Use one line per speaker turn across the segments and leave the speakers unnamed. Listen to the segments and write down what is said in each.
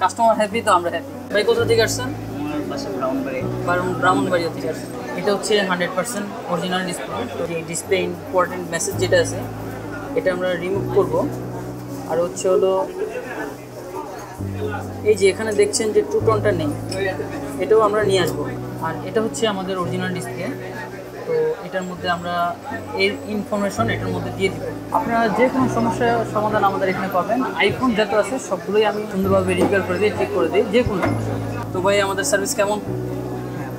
Customer happy তো আমরা happy. ভাই কোথা থেকে আসছেন?
আমার বাসা
ব্রাহ্মণবাড়িয়া থেকে আসছেন। এটা হচ্ছে 100% অরিজিনাল ডিসপ্লে। তো এই ডিসপ্লে ইম্পর্টেন্ট মেসেজ যেটা আছে এটা আমরা রিমুভ করব। আর হচ্ছে হলো এই যে এখানে দেখছেন যে টু টোনটা নেই, এটাও আমরা নিয়ে আসবো। আর এটা হচ্ছে আমাদের অরিজিনাল ডিসপ্লে। তো এটার মধ্যে আমরা এর ইনফরমেশন এটার মধ্যে দিয়ে দিব। আপনারা যে কোনো সমস্যার সমাধান আমাদের এখানে পাবেন। আইফোন যত আছে সবগুলোই আমি সুন্দরভাবে রিপেয়ার করে দিই, চেক করে দিই যে কোনো সমস্যা। তো ভাই আমাদের সার্ভিস কেমন?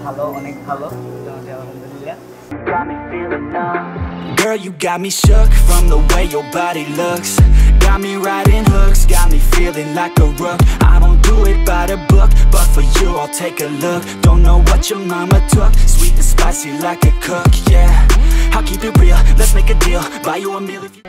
ভালো, অনেক ভালো, আলহামদুলিল্লাহ।
Girl, you got me shook from the way your body looks. Got me riding hooks, got me feeling like a rook. I don't do it by the book, but for you I'll take a look. Don't know what your mama took, sweet and spicy like a cook, yeah. I'll keep it real, let's make a deal, buy you a meal if you...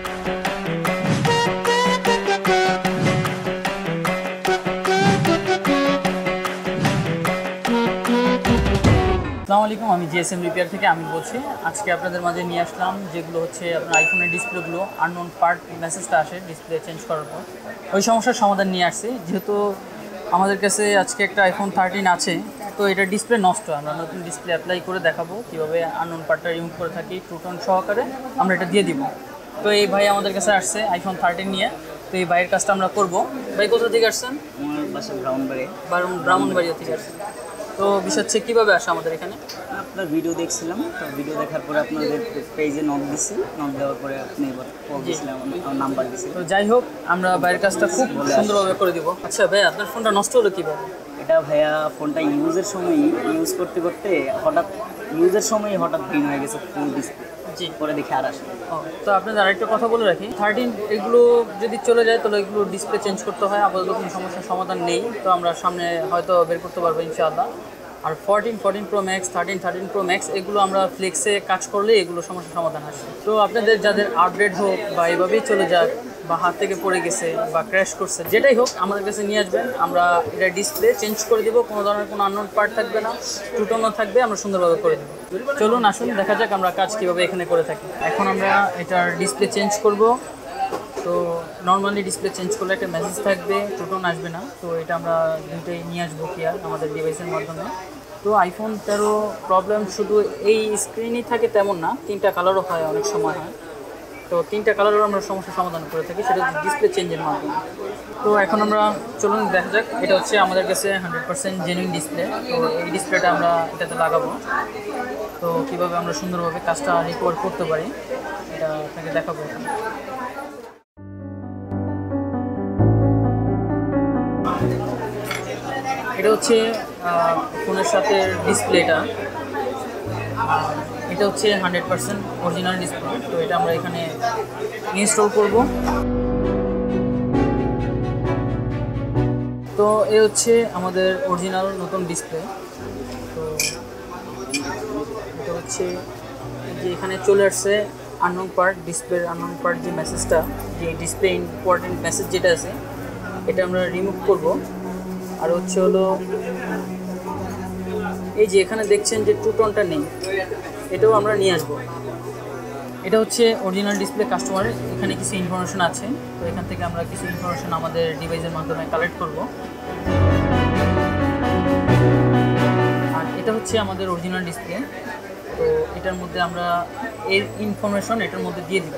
আসসালামু আলাইকুম, আমি GSM Repair থেকে আমি বলছি। আজকে আপনাদের মাঝে নিয়ে আসলাম যেগুলো হচ্ছে আপনার আইফোনের ডিসপ্লেগুলো আননোন পার্ট মেসেজটা আসে ডিসপ্লে চেঞ্জ করার পর, ওই সমস্যার সমাধান নিয়ে আসছি। যেহেতু আমাদের কাছে আজকে একটা আইফোন 13 আছে, তো এটা ডিসপ্লে নষ্ট, আমরা নতুন ডিসপ্লে অ্যাপ্লাই করে দেখাবো কীভাবে আননোন পার্টটা রিমুভ করে থাকি টু টোন সহকারে আমরা এটা দিয়ে দিব। তো এই ভাই আমাদের কাছে আসছে আইফোন 13 নিয়ে, তো এই ভাইয়ের কাজটা আমরা করব। ভাই কোথা থেকে আসছেন?
আমার বাসা
ব্রাহ্মণবাড়িয়া থেকে আসছেন। তো বিষয় হচ্ছে কীভাবে আসে আমাদের এখানে?
আপনার ভিডিও দেখছিলাম, তো ভিডিও দেখার পরে আপনাদের পেজে নক দিছি, নক দেওয়ার পরে আপনি এবার কল দিয়েছিলাম, নাম্বার দিয়েছি।
তো যাই হোক, আমরা বাইরের কাজটা খুব সুন্দরভাবে করে দিব। আচ্ছা ভাই, আপনার ফোনটা নষ্ট হলো কীভাবে?
এটা ভাইয়া ফোনটা ইউজ করতে হঠাৎ গ্রিন হয়ে গেছে ফুল ডিসপ্লে।
জি,
পরে দেখে আর আসে।
তো আপনাদের আরেকটা কথা বলে রাখি, 13 এগুলো যদি চলে যায় তাহলে এগুলো ডিসপ্লে চেঞ্জ করতে হয়, আপাতত কোনো সমস্যার সমাধান নেই। তো আমরা সামনে হয়তো বের করতে পারবো ইনশাআল্লাহ। আর 14 Pro Max, 13 Pro Max এগুলো আমরা ফ্লেক্সে কাজ করলে এগুলো সমস্যার সমাধান আসে। তো আপনাদের যাদের আপডেট হোক বা এভাবেই চলে যাক বা হাত থেকে পড়ে গেছে বা ক্র্যাশ করছে, যেটাই হোক আমাদের কাছে নিয়ে আসবেন, আমরা এটা ডিসপ্লে চেঞ্জ করে দেবো। কোনো ধরনের কোনো আননোন পার্ট থাকবে না, টুটোনও থাকবে, আমরা সুন্দরভাবে করে দেবো। চলুন আসুন দেখা যাক আমরা কাজ কীভাবে এখানে করে থাকি। এখন আমরা এটার ডিসপ্লে চেঞ্জ করব। তো নর্মালি ডিসপ্লে চেঞ্জ করলে একটা মেসেজ থাকবে, টুটোন আসবে না। তো এটা আমরা দুটোই নিয়ে আসবো কেয়ার আমাদের ডিভাইসের মাধ্যমে। তো আইফোন 13 প্রবলেম শুধু এই স্ক্রিনই থাকে তেমন না, 3টা কালারও হয়, অনেক সময় হয়। তো 3টা কালারও আমরা সমস্যার সমাধান করে থাকি, সেটা হচ্ছে ডিসপ্লে চেঞ্জের মাধ্যমে। তো এখন আমরা চলুন দেখা যাক। এটা হচ্ছে আমাদের কাছে 100% জেনুইন ডিসপ্লে। তো এই ডিসপ্লেটা আমরা এটাতে লাগাবো। তো কীভাবে আমরা সুন্দরভাবে কাজটা রিকভার করতে পারি এটা আপনাকে দেখাবো। এটা হচ্ছে ফোনের সাথে ডিসপ্লেটা, এটা হচ্ছে 100% অরিজিনাল ডিসপ্লে। তো এটা আমরা এখানে ইনস্টল করব। তো এ হচ্ছে আমাদের অরিজিনাল নতুন ডিসপ্লে। তো এটা হচ্ছে যে এখানে চলে আসছে আননোন পার্ট, ডিসপ্লের আননোন পার্ট যে মেসেজটা, যে ডিসপ্লে ইম্পর্টেন্ট মেসেজ যেটা আছে এটা আমরা রিমুভ করব। আর হচ্ছে হলো এই যে এখানে দেখছেন যে টু টোনটা নেই, এটাও আমরা নিয়ে আসবো। এটা হচ্ছে অরিজিনাল ডিসপ্লে কাস্টমারের, এখানে কিছু ইনফরমেশন আছে। তো এখান থেকে আমরা কিছু ইনফরমেশন আমাদের ডিভাইসের মাধ্যমে কালেক্ট করব। আর এটা হচ্ছে আমাদের অরিজিনাল ডিসপ্লে। তো এটার মধ্যে আমরা এর ইনফরমেশন এটার মধ্যে দিয়ে দিব।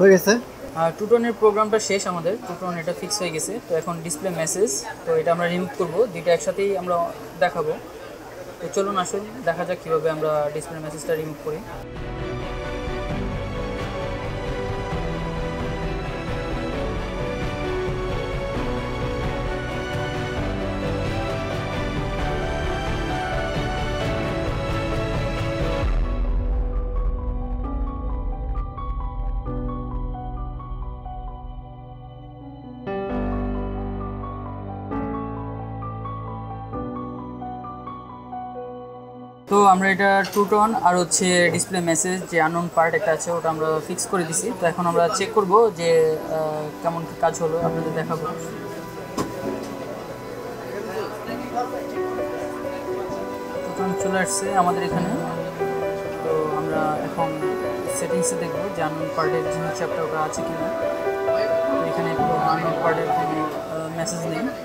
হয়ে গেছে।
টু টোনের প্রোগ্রামটা শেষ, আমাদের টু টোন এটা ফিক্স হয়ে গেছে। তো এখন ডিসপ্লে মেসেজ, তো এটা আমরা রিমুভ করব, দুইটা একসাথেই আমরা দেখাবো। তো চলুন আসুন দেখা যাক কীভাবে আমরা ডিসপ্লে মেসেজটা রিমুভ করি। তো আমরা এটা টু টোন আর হচ্ছে ডিসপ্লে মেসেজ যে আননোন পার্ট একটা আছে ওটা আমরা ফিক্স করে দিছি। তো এখন আমরা চেক করব যে কেমন কি কাজ হলো, আপনাদের দেখাবো। টু টোন চলে আসছে আমাদের এখানে। তো আমরা এখন সেটিংসে দেখবো যে আননোন পার্টের যে হিসাবটা ওটা আছে কিনা। তো এখানে পুরো আননোন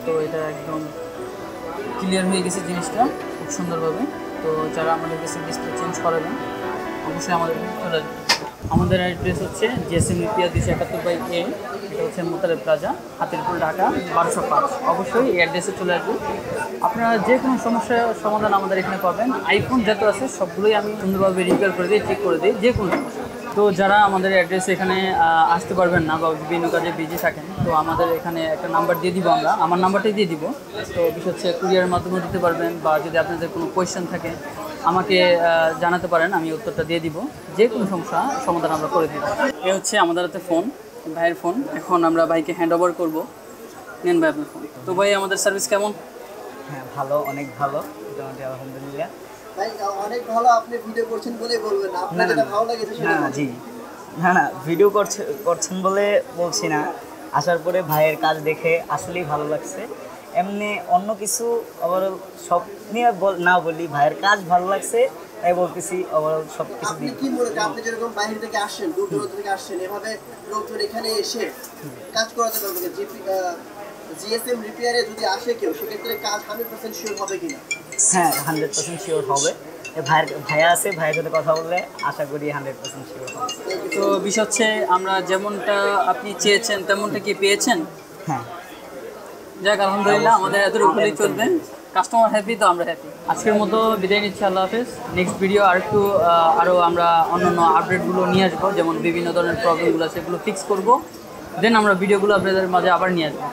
তো এটা একদম ক্লিয়ার হয়ে গেছে জিনিসটা খুব সুন্দরভাবে। তো যারা আমাদের কাছে ডিসপ্লে চেঞ্জ করাবেন অবশ্যই আমাদের চলে আসবেন। আমাদের অ্যাড্রেস হচ্ছে GSM Repair 271/A, এটা হচ্ছে মোতালেব প্লাজা, হাতিরপুল, ঢাকা 1205। অবশ্যই এই অ্যাড্রেসে চলে আসবেন। আপনারা যে কোনো সমস্যার সমাধান আমাদের এখানে পাবেন। আইফোন যত আছে সবগুলোই আমি সুন্দরভাবে রিপেয়ার করে দিই, ঠিক করে দিই, যে কোনো সমস্যা। তো যারা আমাদের অ্যাড্রেস এখানে আসতে পারবেন না বা বিভিন্ন কাজে বিজি থাকেন, তো আমাদের এখানে একটা নাম্বার দিয়ে দিব, আমরা আমার নাম্বারটাই দিয়ে দিব। তো বিষয় হচ্ছে কুরিয়ারের মাধ্যমে দিতে পারবেন, বা যদি আপনাদের কোনো কোয়েশ্চেন থাকে আমাকে জানাতে পারেন, আমি উত্তরটা দিয়ে দিব। যে কোনো সমস্যা সমাধান আমরা করে দিব। এ হচ্ছে আমাদের হাতে ফোন, ভাইয়ের ফোন। এখন আমরা ভাইকে হ্যান্ড ওভার করবো। নেন ভাই আপনার ফোন। তো ভাই আমাদের সার্ভিস কেমন?
হ্যাঁ, ভালো, অনেক ভালো, মোটামুটি আলহামদুলিল্লাহ।
ভাই অনেক ভালো, আপনি ভিডিও করছেন বলে বলবেন না, আপনার যেটা ভালো লাগে সেটা
না জি, না ভিডিও করছেন বলে বলছি না, আসার পরে ভাইয়ের কাজ দেখে আসলেই ভালো লাগছে। এমনি অন্য কিছু ওভারঅল সব নিয়ে না বলি, ভাইয়ের কাজ ভালো লাগছে তাই বলতেছি। ওভারঅল সব কিছু
আপনি কি মনে করেন, আপনি যেরকম বাইরে থেকে আসছেন, দূর দূরান্ত থেকে আসছেন, এভাবে লোকজন এখানে এসে কাজ করাতে পারবে? GSM রিপেয়ারে যদি আসে কেউ, সেক্ষেত্রে কাজ 100% শিওর হবে কিনা?
হ্যাঁ, 100% শিওর হবে। ভাইয়া আছে, ভাইয়ের সাথে কথা বললে আশা করি 100% শিওর হবে।
তো বিষয় হচ্ছে আমরা যেমনটা আপনি চেয়েছেন তেমনটা কি পেয়েছেন?
হ্যাঁ,
যাক আলহামদুলিল্লাহ, আমাদের এতটুকু হলেই চলবে। কাস্টমার হ্যাপি তো আমরা হ্যাপি। আজকের মতো বিদায় নিচ্ছি, আল্লাহ হাফেজ। নেক্সট ভিডিও আরও আমরা অন্যান্য আপডেটগুলো নিয়ে আসবো, যেমন বিভিন্ন ধরনের প্রবলেমগুলো আছে সেগুলো ফিক্স করবো, দেন আমরা ভিডিওগুলো আপনাদের মাঝে আবার নিয়ে আসবো।